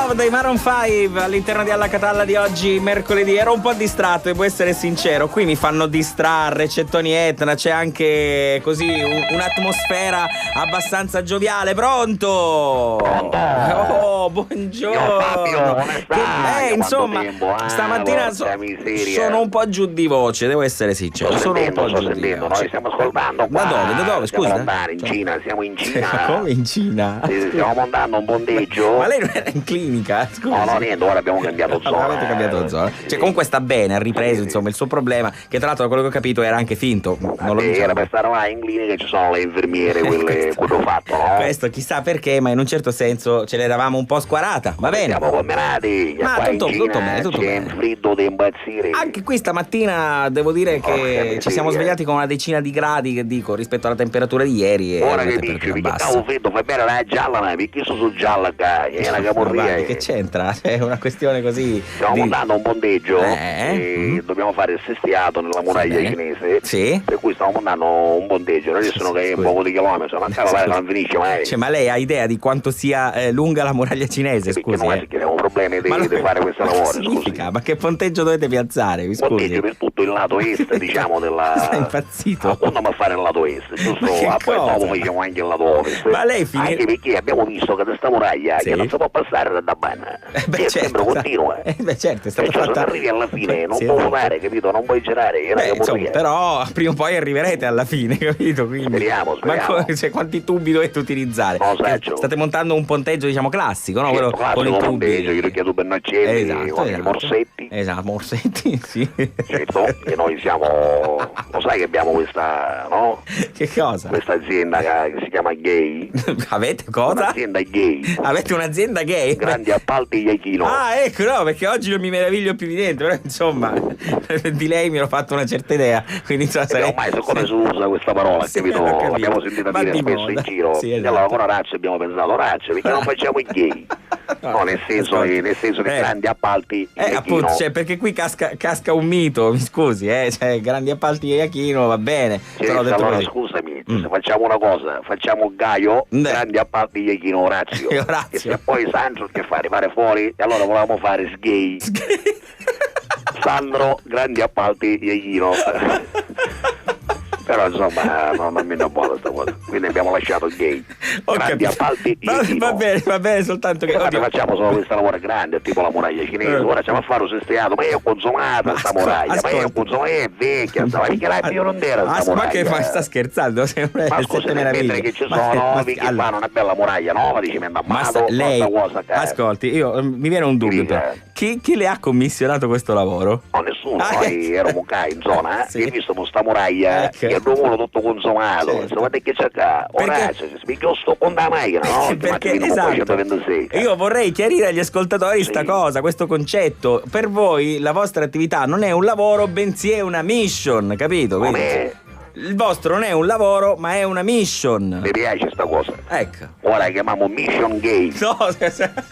Love dei Maroon 5 all'interno di Alla Catalla di oggi, mercoledì. Ero un po' distratto, devo essere sincero. Qui mi fanno distrarre, c'è Tony Etna, c'è anche così un'atmosfera abbastanza gioviale. Pronto? Oh, buongiorno. Fabio, come stai? Insomma, tempo, stamattina sono un po' giù di voce, devo essere sincero. Sono un po' giù di voce. Noi stiamo ascoltando qua. Da dove? Scusa? Siamo in Cina. Come in Cina? Stiamo montando un ponteggio. Ma lei non era in clinica? Scusa. No, niente, ora abbiamo cambiato zona. Avete cambiato zona. Cioè, comunque sta bene, ha ripreso, insomma, il suo problema, che tra l'altro da quello che ho capito era anche finto. Non lo diciamo. Era per stare là in clinica, ci sono le infermiere, quelle quello fatto, no? Questo chissà perché, ma in un certo senso ce l'eravamo un po' squarata. Va bene. Siamo combinati. Ma tutto bene, tutto c'è bene. un freddo di impazzire. Anche qui stamattina devo dire che ci siamo svegliati con una decina di gradi, che dico, rispetto alla temperatura di ieri. Ora che dici, perché stavo freddo, fai bene la gialla, ma perché sono gialla qua? È una camorria. Che c'entra? È una questione così. Stiamo montando un ponteggio e dobbiamo fare il sestiato nella muraglia cinese. Sì. Per cui stiamo montando un ponteggio. Adesso sono che è un po' di chilometri, ma pare che non finisce mai. Cioè, ma lei ha idea di quanto sia lunga la muraglia cinese? Perché Scusi. noi abbiamo problemi di fare questo lavoro. Significa? Ma che ponteggio dovete piazzare? Mi scusi. Ponteggio per tutto il lato est, diciamo, della. Sei impazzito? Quando a fare il lato est, giusto? Poi dopo facciamo anche il lato ovest. Ma lei Anche perché abbiamo visto che questa muraglia che non si può passare da bene. È sempre continua. Certo, è stata fatta. Se arrivi alla fine non puoi fare, capito? Non puoi girare. Insomma, però prima o poi arriverete alla fine, capito? Quindi, speriamo. Ma quanti tubi dovete utilizzare? State montando un ponteggio, diciamo, classico, no? Quello con il ponteggio, io chiedo pennaccelli, con i morsetti. Esatto, morsetti, sì. Certo, e noi siamo. Lo sai che abbiamo questa, no? Che cosa? Questa azienda che si chiama Gay. Avete cosa? Un'azienda gay. Avete un'azienda gay? Grandi appalti Iachino. Ah, ecco, no, perché oggi non mi meraviglio più di niente, però insomma, di lei mi ero fatto una certa idea. Quindi ormai siccome si usa questa parola, capito? L'abbiamo sentita dire spesso in giro. Sì, esatto. E allora con Orazio abbiamo pensato, perché non facciamo i gay? No, nel senso che grandi appalti appunto, cioè, perché qui casca un mito, mi scusi, cioè, grandi appalti Iachino va bene. Però allora scusami, se facciamo una cosa, facciamo Gaio, grandi appalti Iachino Orazio. E se poi Sandro che fa? Rimane fuori, e allora volevamo fare Sgay. Sandro, grandi appalti Iachino. Però insomma non mi è buona sta cosa, quindi abbiamo lasciato il Gay. Grandi appalti va bene, soltanto che facciamo solo questa lavora grande, tipo la muraglia cinese. Ora stiamo a fare un sestiato, ma io ho consumato sta muraglia, ma io ho consumato, è vecchia, perché la mio non era sta muraglia. Ma che fa? Sta scherzando? Ma scusa, mentre che ci sono che fanno una bella muraglia nuova di cemento armato, lei, ascolti, mi viene un dubbio. Chi le ha commissionato questo lavoro? No, nessuno, noi eravamo qua in zona, e visto questa muraglia, che è tutto consumato, insomma, che c'è qua? Orazio, io sto con la macchina, no? Perché esatto. Io vorrei chiarire agli ascoltatori sta cosa, questo concetto. Per voi la vostra attività non è un lavoro, bensì è una mission, capito? Come? Il vostro non è un lavoro, ma è una mission. Mi piace sta cosa. Ecco. Ora la chiamiamo Mission Gay. No,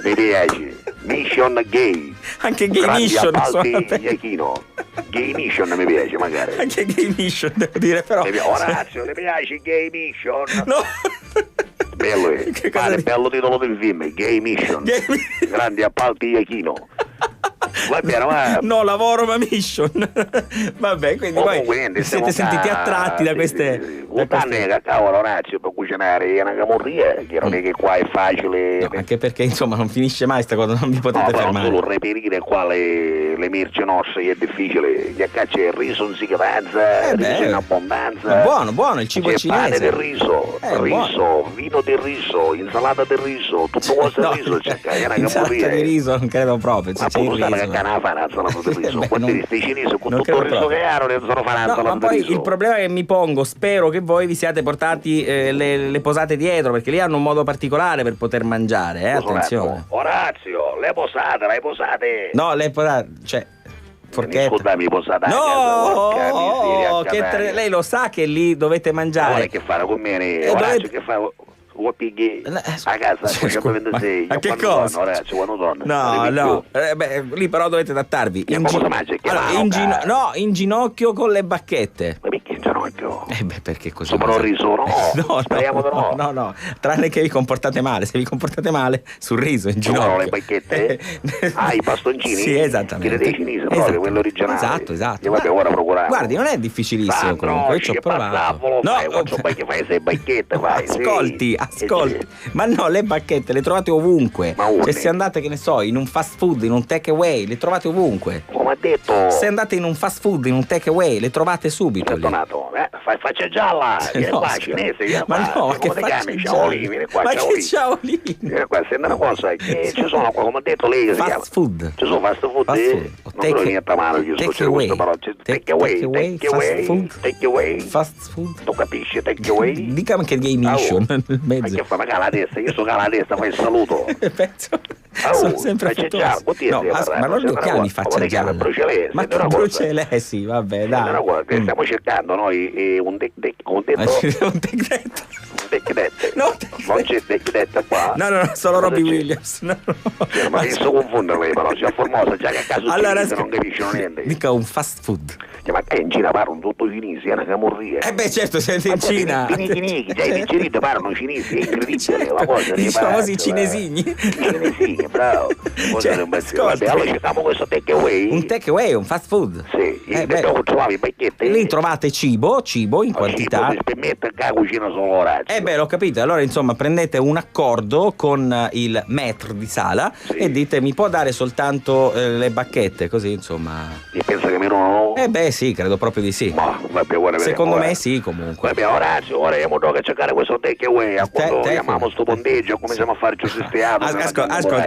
mi piace. Mission Gay. Anche Gay Mission. Gay Mission mi piace magari. Anche Gay Mission devo dire, però. Orazio, mi piace Gay Mission. No. Bello bello titolo del film, Gay Mission. Grandi appalti Iachino. Va bene, ma. No, lavoro ma mission. Vabbè, quindi poi siete sentiti attratti da queste. Cavolo, Orazio, per cucinare è una camorria, che non è che qua è facile. No, anche perché insomma non finisce mai sta cosa, non vi potete fermare. Solo reperire qua le merci nostre è difficile. Che qua c'è il riso in sicurezza, riso in abbondanza. Buono, il cibo cinese. Pane del riso, vino del riso, insalata del riso, tutto cose del riso. È una camorria. Di riso non credo proprio. Ma tu sai che canna fa una insalata del riso? Quanti sti cinesi con tutto il riso che hanno non sono fare insalata del riso? Il problema che mi pongo, spero che voi vi siate portati le posate dietro, perché lì hanno un modo particolare per poter mangiare, attenzione. Orazio, le posate. No, le posate, cioè forchetta. Scusami, posata. No, lei lo sa che lì dovete mangiare. Ma che fare con me? Orazio, che fa? A casa, ma che cosa? No, lì però dovete adattarvi. In ginocchio con le bacchette. Ma perché in ginocchio? ginocchio? Perché così? Sopra il riso, no? Speriamo di no. No, tranne che vi comportate male. Se vi comportate male, sul riso, in ginocchio. Le bacchette? I bastoncini? Sì, esattamente. Dei cinesi, proprio, quello originale. Esatto. Io ora procurare. Guardi, non è difficilissimo comunque, io ci ho provato. Fai 6 bacchette, fai. Ascolti. Ma no, le bacchette le trovate ovunque. Cioè, se andate, che ne so, in un fast food, in un take away, le trovate ovunque. Come ha detto? Se andate in un fast food, in un take away, le trovate subito. Faccia gialla, vieni qua, cinese, ma che faccia Shaolin, vieni qua, Shaolin. Vieni qua, senti una cosa, che ci sono qua, come ha detto lei, che si chiama? Food. Ci sono fast food, non credo niente male, io sto cercando questa parola, take away, fast food, tu capisci, take away? Dica anche gay mission nel mezzo. Ma che fa, ma cala la testa, io sono cala la testa, fai il saluto. Sono sempre fattoso. Ma non lo chiami faccia gialla. Ma che bruciale, sì, vabbè, dai. Stiamo cercando noi un non c'è deck qua. No, solo Robbie Williams. Ma adesso confonde lei, però sia formosa, già che a caso non capiscono niente. Dica un fast food. Ma in Cina parlano tutto cinesi, è una camorria. Certo, siete in Cina. Già i picciriti parlano cinesi, è incredibile la cosa. I famosi cinesini. Cinesini, bravo. Allora cerchiamo questo take away. Un take away, un fast food. Sì, dove trovavi i pacchetti? Lì trovate cibo in quantità. Per mettere la cucina solo Orazio. L'ho capito. Allora, insomma, prendete un accordo con il maître di sala e dite: mi può dare soltanto le bacchette, così, insomma. E pensa che meno no? Sì, credo proprio di sì. Ma vabbè, secondo me sì, comunque. Vabbè, Orazio, ora andiamo a cercare questo take away. Quando chiamiamo sto ponteggio, cominciamo a farci sistemato.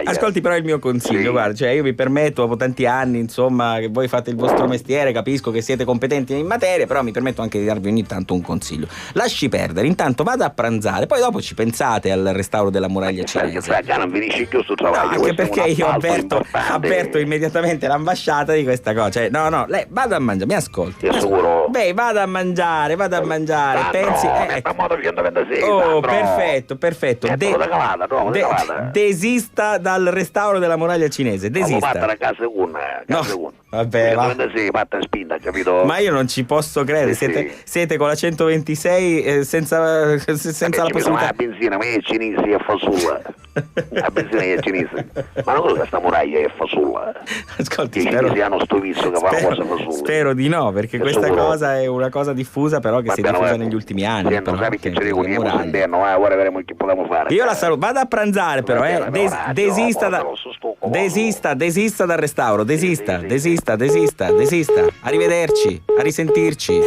Ascolti però il mio consiglio, guarda, cioè io vi permetto, dopo tanti anni, insomma, che voi fate il vostro mestiere, capisco che siete competenti in materia, però mi permetto anche di darvi ogni tanto un consiglio. Lasci perdere, intanto vada a pranzare, poi dopo ci pensate al restauro della muraglia cinese. Non finisci più sto travaglio. Anche perché io avverto immediatamente l'ambasciata di questa cosa. Cioè, no, lei vada a mangiare, mi ascolti. Sicuro? Beh, vada a mangiare. Pensi. Perfetto. Desista dal restauro della muraglia cinese. Desista. La casa una. Vabbè, fatta spinta, capito? Ma io non ci posso credere. Siete con la 126 senza la possibilità. Ma la benzina, ma è cinese e fasulla. La benzina è cinese. Ma non credo che sta muraglia è fasulla. Ascolti, i cinesi hanno sto vizio che fanno cosa fasulla. Spero di no, perché questa cosa è una cosa diffusa, però che si è diffusa negli ultimi anni. Non sai che ci dico all'interno, ora vedremo che possiamo fare. Io la saluto, vada a pranzare però, desista dal restauro, desista. Arrivederci, a risentirci.